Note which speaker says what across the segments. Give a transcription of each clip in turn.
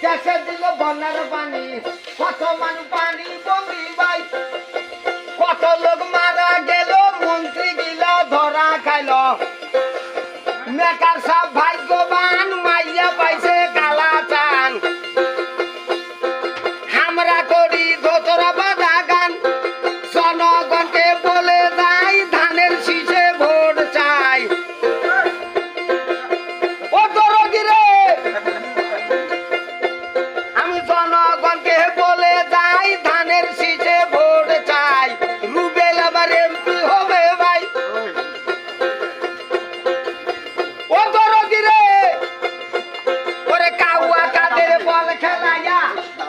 Speaker 1: দেশে দিল বন্যার পানি, কত মানুষ পানি বন্দি ভাই, কত লোক মারা গেল, মন্ত্রী গিলা ধরা খাইল। মেকার সব ভাগ্যবান, মাইয়া পাইছে কালা চান। আমরা করি দোতরা বাধা গান, জনগণকে বলে যাই ধানের শীষে ভোট চাই। ও দরদি রে, আমি জনগণকে বলে যাই ধানের শীষে ভোট চাই। রুবেল আবার এমপি হবে ভাই। ও দরদি রে, ওরে কাউয়া কাদের বল খেলাইয়া,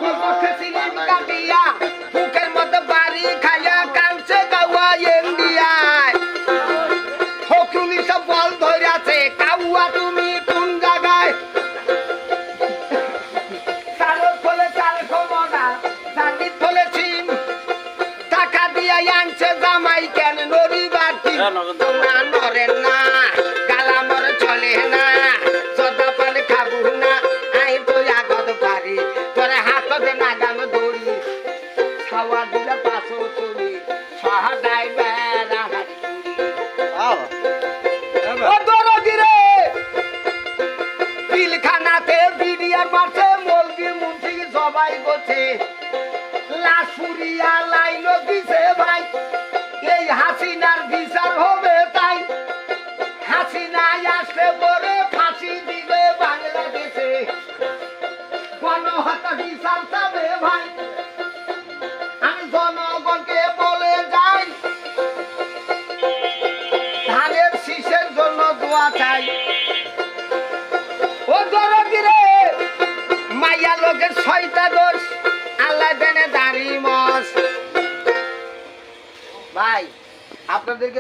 Speaker 1: কুকুরকে সিলিম কাটিয়া, বুকের মধ্যে বাড়ি খাইয়া কালছে কাউয়া ইন্ডিয়ায়। হকুলি সব বল ধরেছে, কাউয়া তুমি কোন জায়গায়? চালক হলে চাল ক্ষমতা, জানিত হলে চিন, টাকা দিয়া আনছে জামাই কেন নরিবার দিন। তোমরা নরেন না, গালামর চলে না, সদা পান খাবো না, আই তো আগত পারি, তোরে হাততে নাগাম দড়ি, খাওয়া দিলে পাশো চুরি, সহদাই বেড়া হারি। ও দরদি রে, পিলখানাতে বিড়িয়ার মারছে, মলবি মুন্সি সবাই করছে, লাশ পুরিয়া লাইন দিছে ভাই। এই হাসিনার বিচার হবে তাই, হাসিনা আসলে পরে ফাঁসি দিবে বাংলাদেশে, গণহত্যা বিচার চাবে ভাই। আমি জনগণকে বলে যাই ধানের শীষের জন্য দোয়া চাই। ও দরদি রে, মাইয়া লোকের 6টা দোষ, আল্লাহ দেনে দাড়ি মস ভাই। আপনাদেরকে